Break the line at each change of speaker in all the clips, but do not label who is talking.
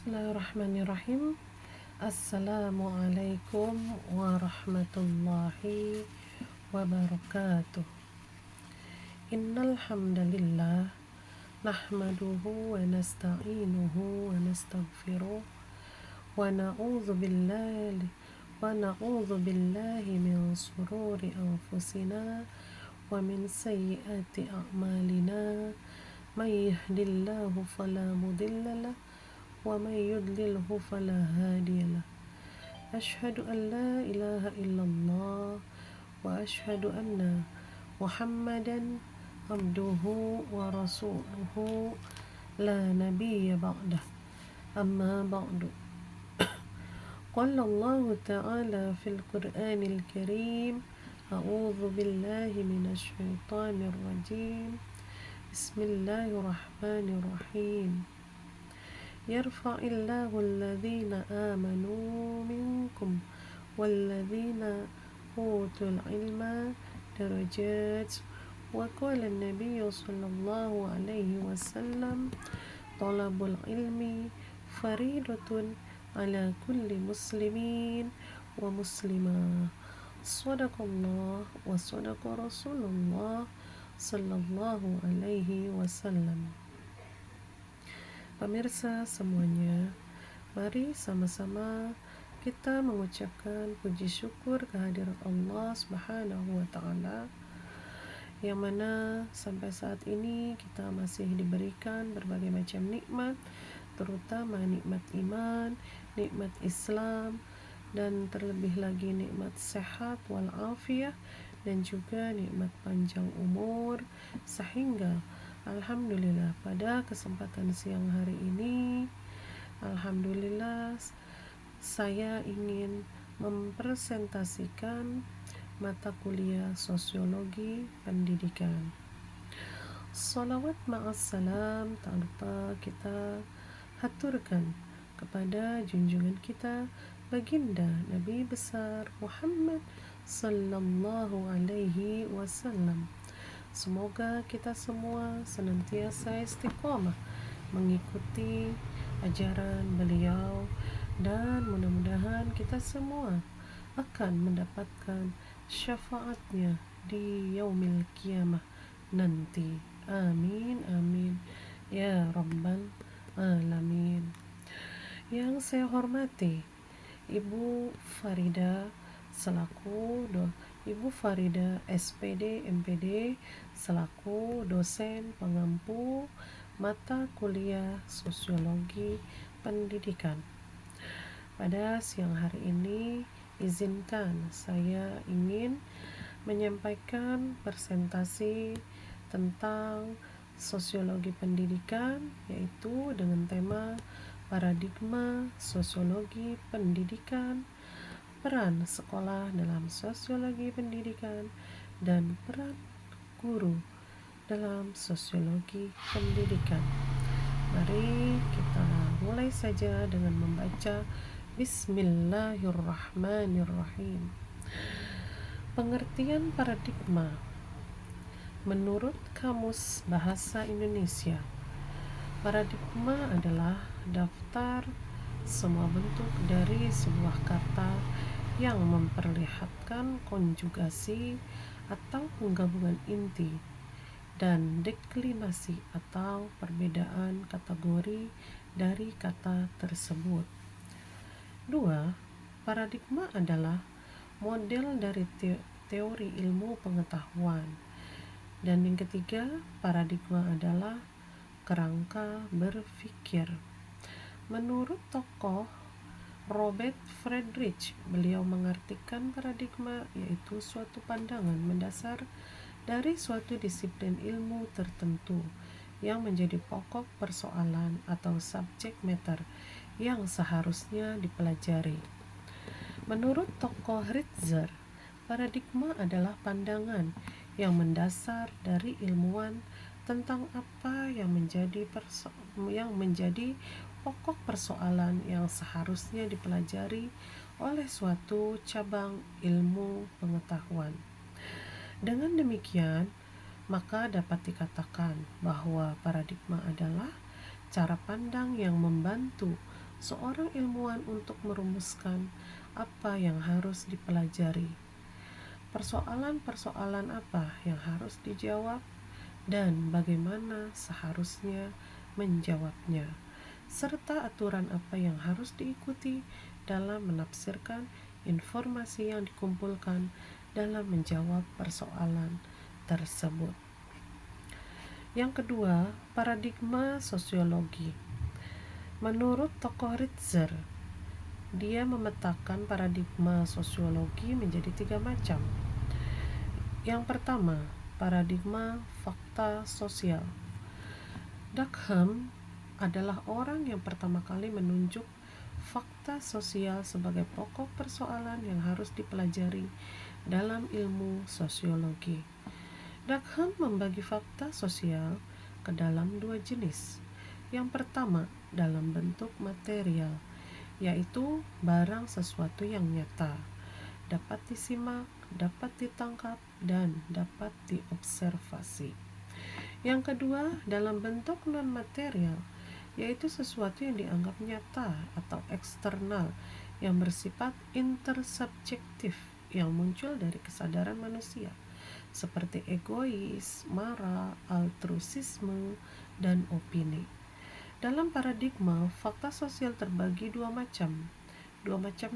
Bismillahirrahmanirrahim. Assalamualaikum warahmatullahi wabarakatuh. Innal hamdalillah nahmaduhu wa nasta'inuhu wa nastaghfiruh wa na'udzu billahi min shururi anfusina wa min sayyiati a'malina. May yahdihillahu fala mudilla lahu wa may yudlilhu fala hadiya lahu. Asyhadu an la ilaha illallah wa asyhadu anna Muhammadan abduhu wa rasuluhu la nabiyya ba'dah. Amma ba'du. Qala Allah ta'ala fil Qur'anil Karim. A'udzu billahi minasy syaithanir rajim. Bismillahirrahmanirrahim. Yarfa'illahu alladhina amanu minkum walladhina utul ilma darajat. Wa qala an-nabiyyu sallallahu alaihi wasallam talabul ilmi faridatun ala kulli muslimin wa muslimah. Sadaqallah wa sadaqa Rasulullah sallallahu alaihi wasallam. Pemirsa semuanya, mari sama-sama kita mengucapkan puji syukur kehadirat Allah Subhanahu wa Ta'ala, yang mana sampai saat ini kita masih diberikan berbagai macam nikmat, terutama nikmat iman, nikmat Islam, dan terlebih lagi nikmat sehat walafiat, dan juga nikmat panjang umur, sehingga alhamdulillah pada kesempatan siang hari ini, alhamdulillah saya ingin mempresentasikan mata kuliah sosiologi pendidikan. Salawat ma'assalam tak lupa kita haturkan kepada junjungan kita baginda Nabi besar Muhammad sallallahu alaihi wasallam. Semoga kita semua senantiasa istiqomah mengikuti ajaran beliau, dan mudah-mudahan kita semua akan mendapatkan syafaatnya di yaumil qiyamah nanti. Amin amin ya rabbal alamin. Yang saya hormati Ibu Farida Ibu Farida SPD MPD selaku dosen pengampu mata kuliah sosiologi pendidikan. Pada siang hari ini, izinkan saya ingin menyampaikan presentasi tentang sosiologi pendidikan, yaitu dengan tema paradigma sosiologi pendidikan, peran sekolah dalam sosiologi pendidikan, dan peran guru dalam sosiologi pendidikan. Mari kita mulai saja dengan membaca Bismillahirrahmanirrahim. Pengertian paradigma menurut Kamus Bahasa Indonesia, paradigma adalah daftar semua bentuk dari sebuah kata yang memperlihatkan konjugasi atau penggabungan inti dan deklinasi atau perbedaan kategori dari kata tersebut. 2. Paradigma adalah model dari teori ilmu pengetahuan. Dan yang ketiga, paradigma adalah kerangka berpikir. Menurut tokoh Robert Friedrich, beliau mengartikan paradigma yaitu suatu pandangan mendasar dari suatu disiplin ilmu tertentu yang menjadi pokok persoalan atau subject matter yang seharusnya dipelajari. Menurut tokoh Ritzer, paradigma adalah pandangan yang mendasar dari ilmuwan tentang apa yang menjadi pokok persoalan yang seharusnya dipelajari oleh suatu cabang ilmu pengetahuan. Dengan demikian, maka dapat dikatakan bahwa paradigma adalah cara pandang yang membantu seorang ilmuwan untuk merumuskan apa yang harus dipelajari, persoalan-persoalan apa yang harus dijawab, dan bagaimana seharusnya menjawabnya, serta aturan apa yang harus diikuti dalam menafsirkan informasi yang dikumpulkan dalam menjawab persoalan tersebut. Yang kedua, paradigma sosiologi. Menurut tokoh Ritzer, dia memetakan paradigma sosiologi menjadi 3 macam. Yang pertama, paradigma fakta sosial. Durkheim adalah orang yang pertama kali menunjuk fakta sosial sebagai pokok persoalan yang harus dipelajari dalam ilmu sosiologi. Durkheim membagi fakta sosial ke dalam 2 jenis. Yang pertama, dalam bentuk material, yaitu barang sesuatu yang nyata, dapat disimak, dapat ditangkap, dan dapat diobservasi. Yang kedua, dalam bentuk non-material, yaitu sesuatu yang dianggap nyata atau eksternal yang bersifat intersubjektif yang muncul dari kesadaran manusia, seperti egois, marah, altruisisme, dan opini. Dalam paradigma, fakta sosial terbagi dua macam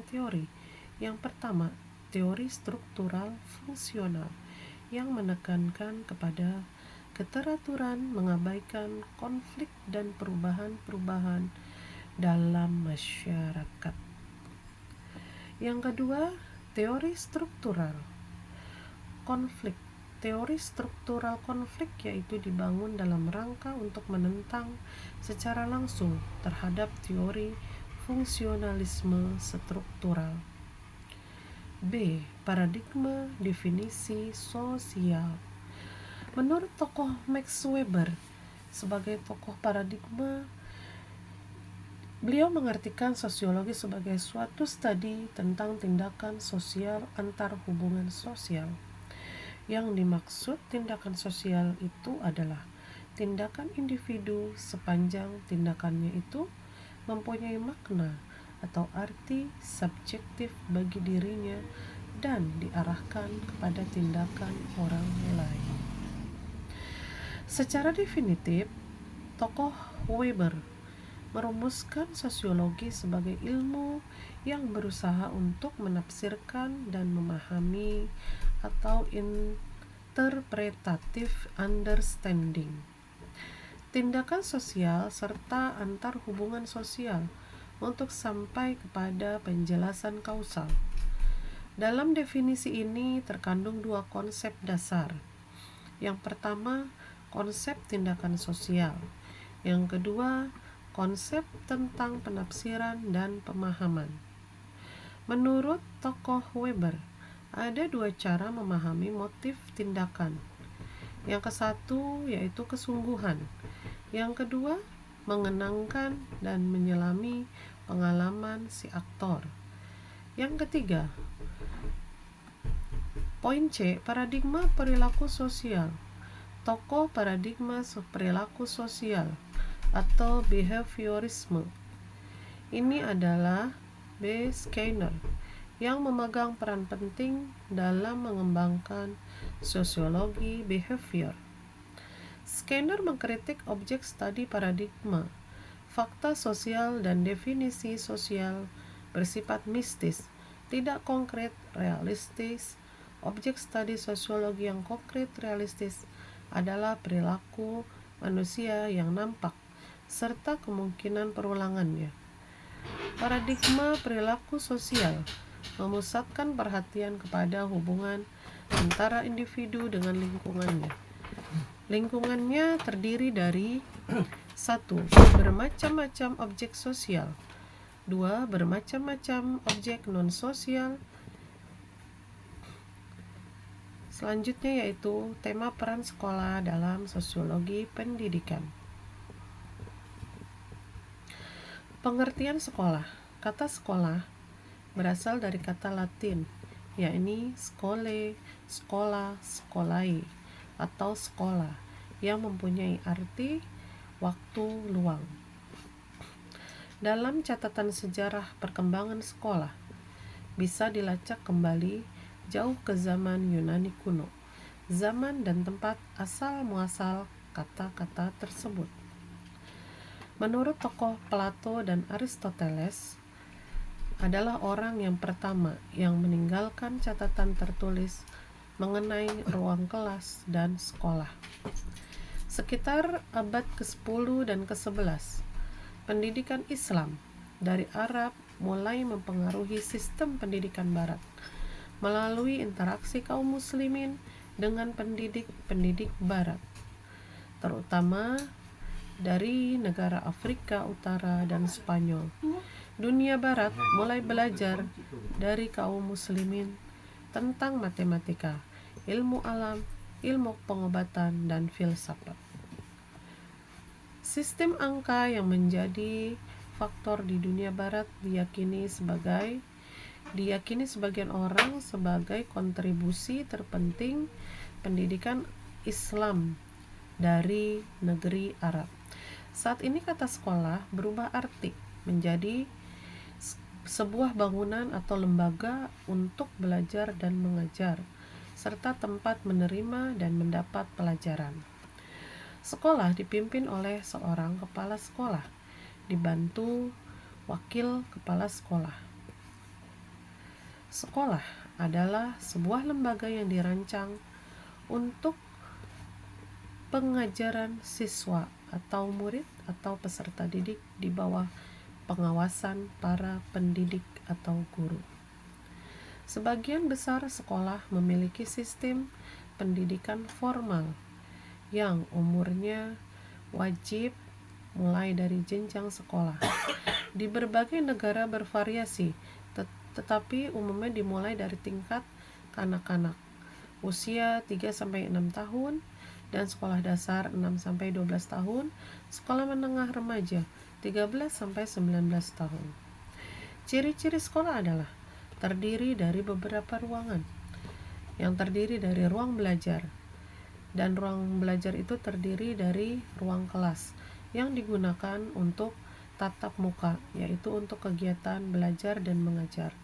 teori. Yang pertama, teori struktural fungsional yang menekankan kepada keteraturan, mengabaikan konflik dan perubahan-perubahan dalam masyarakat. Yang kedua, teori struktural konflik. Teori struktural konflik yaitu dibangun dalam rangka untuk menentang secara langsung terhadap teori fungsionalisme struktural. B. Paradigma definisi sosial. Menurut tokoh Max Weber, sebagai tokoh paradigma, beliau mengartikan sosiologi sebagai suatu studi tentang tindakan sosial antar hubungan sosial. Yang dimaksud tindakan sosial itu adalah tindakan individu sepanjang tindakannya itu mempunyai makna atau arti subjektif bagi dirinya dan diarahkan kepada tindakan orang lain. Secara definitif, tokoh Weber merumuskan sosiologi sebagai ilmu yang berusaha untuk menafsirkan dan memahami atau interpretative understanding tindakan sosial serta antar hubungan sosial untuk sampai kepada penjelasan kausal. Dalam definisi ini terkandung 2 konsep dasar. Yang pertama, konsep tindakan sosial. Yang kedua, konsep tentang penafsiran dan pemahaman. Menurut tokoh Weber, ada 2 cara memahami motif tindakan. Yang ke-1 yaitu kesungguhan. Yang kedua, mengenangkan dan menyelami pengalaman si aktor. Yang ketiga, poin C, paradigma perilaku sosial. Tokoh paradigma perilaku sosial atau behaviorisme. Ini adalah B. Skinner yang memegang peran penting dalam mengembangkan sosiologi behavior. Skinner mengkritik objek studi paradigma, fakta sosial dan definisi sosial bersifat mistis, tidak konkret, realistis. Objek studi sosiologi yang konkret, realistis adalah perilaku manusia yang nampak serta kemungkinan perulangannya. Paradigma perilaku sosial memusatkan perhatian kepada hubungan antara individu dengan lingkungannya. Lingkungannya terdiri dari 1. Bermacam-macam objek sosial. 2. Bermacam-macam objek non-sosial. Selanjutnya yaitu tema peran sekolah dalam sosiologi pendidikan. Pengertian sekolah. Kata sekolah berasal dari kata Latin, yakni skole, sekolah, skolai, atau sekolah, yang mempunyai arti waktu luang. Dalam catatan sejarah perkembangan sekolah, bisa dilacak kembali jauh ke zaman Yunani kuno, zaman dan tempat asal muasal kata-kata tersebut. Menurut tokoh Plato dan Aristoteles, adalah orang yang pertama yang meninggalkan catatan tertulis mengenai ruang kelas dan sekolah. Sekitar abad ke-10 dan ke-11, pendidikan Islam dari Arab mulai mempengaruhi sistem pendidikan Barat melalui interaksi kaum muslimin dengan pendidik-pendidik Barat, terutama dari negara Afrika Utara dan Spanyol. Dunia Barat mulai belajar dari kaum muslimin tentang matematika, ilmu alam, ilmu pengobatan, dan filsafat. Sistem angka yang menjadi faktor di dunia Barat diyakini sebagian orang sebagai kontribusi terpenting pendidikan Islam dari negeri Arab. Saat ini kata sekolah berubah arti menjadi sebuah bangunan atau lembaga untuk belajar dan mengajar, serta tempat menerima dan mendapat pelajaran. Sekolah dipimpin oleh seorang kepala sekolah, dibantu wakil kepala sekolah. Sekolah adalah sebuah lembaga yang dirancang untuk pengajaran siswa atau murid atau peserta didik di bawah pengawasan para pendidik atau guru. Sebagian besar sekolah memiliki sistem pendidikan formal yang umurnya wajib mulai dari jenjang sekolah. Di berbagai negara bervariasi, tetapi umumnya dimulai dari tingkat kanak-kanak, usia 3-6 tahun, dan sekolah dasar 6-12 tahun, sekolah menengah remaja 13-19 tahun. Ciri-ciri sekolah adalah terdiri dari beberapa ruangan, yang terdiri dari ruang belajar, dan ruang belajar itu terdiri dari ruang kelas yang digunakan untuk tatap muka, yaitu untuk kegiatan belajar dan mengajar.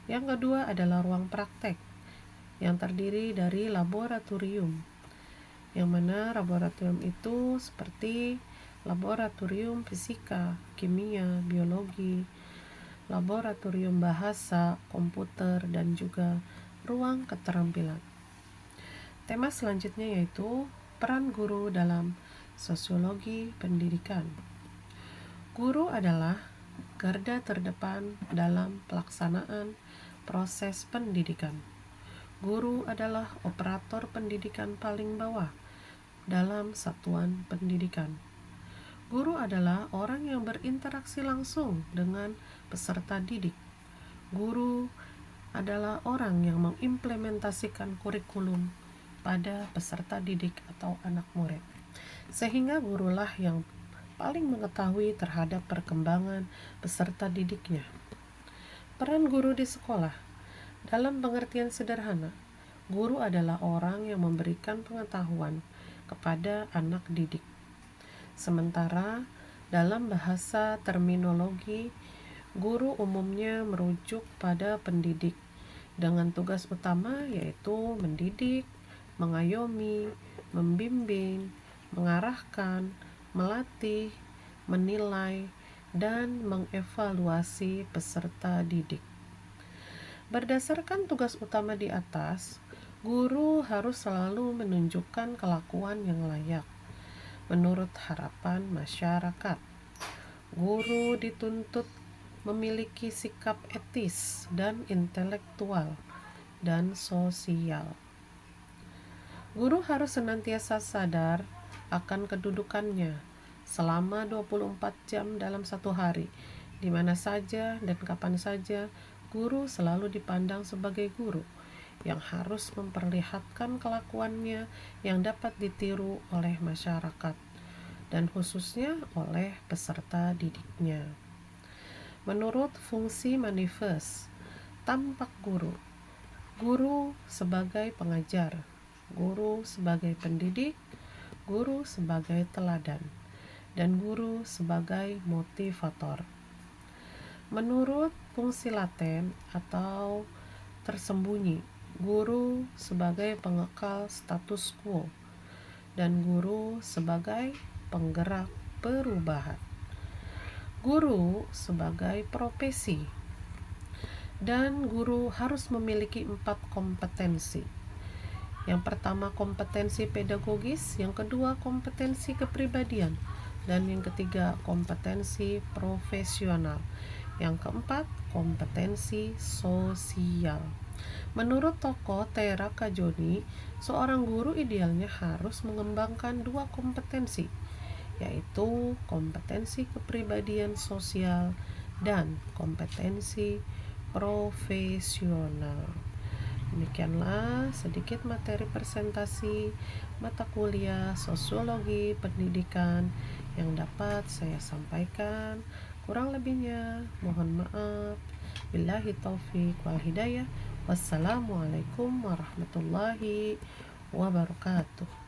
Yang kedua adalah ruang praktek, yang terdiri dari laboratorium, yang mana laboratorium itu seperti laboratorium fisika, kimia, biologi, laboratorium bahasa, komputer, dan juga ruang keterampilan. Tema selanjutnya yaitu peran guru dalam sosiologi pendidikan. Guru adalah garda terdepan dalam pelaksanaan proses pendidikan. Guru adalah operator pendidikan paling bawah dalam satuan pendidikan. Guru adalah orang yang berinteraksi langsung dengan peserta didik. Guru adalah orang yang mengimplementasikan kurikulum pada peserta didik atau anak murid. Sehingga gurulah yang paling mengetahui terhadap perkembangan peserta didiknya. Peran guru di sekolah. Dalam pengertian sederhana, guru adalah orang yang memberikan pengetahuan kepada anak didik. Sementara dalam bahasa terminologi, guru umumnya merujuk pada pendidik dengan tugas utama yaitu mendidik, mengayomi, membimbing, mengarahkan, melatih, menilai, dan mengevaluasi peserta didik. Berdasarkan tugas utama di atas, guru harus selalu menunjukkan kelakuan yang layak menurut harapan masyarakat. Guru dituntut memiliki sikap etis dan intelektual dan sosial. Guru harus senantiasa sadar akan kedudukannya selama 24 jam dalam satu hari, di mana saja dan kapan saja guru selalu dipandang sebagai guru yang harus memperlihatkan kelakuannya yang dapat ditiru oleh masyarakat dan khususnya oleh peserta didiknya. Menurut fungsi manifest tampak guru, guru sebagai pengajar, guru sebagai pendidik, guru sebagai teladan, dan guru sebagai motivator. Menurut fungsi laten atau tersembunyi, guru sebagai pengekal status quo dan guru sebagai penggerak perubahan. Guru sebagai profesi, dan guru harus memiliki 4 kompetensi. Yang pertama kompetensi pedagogis, yang kedua kompetensi kepribadian, dan yang ketiga kompetensi profesional. Yang keempat kompetensi sosial. Menurut tokoh Tera Kajoni, seorang guru idealnya harus mengembangkan 2 kompetensi, yaitu kompetensi kepribadian sosial dan kompetensi profesional. Demikianlah sedikit materi presentasi mata kuliah Sosiologi Pendidikan yang dapat saya sampaikan. Kurang lebihnya mohon maaf. Billahi taufik wal hidayah. Wassalamualaikum warahmatullahi wabarakatuh.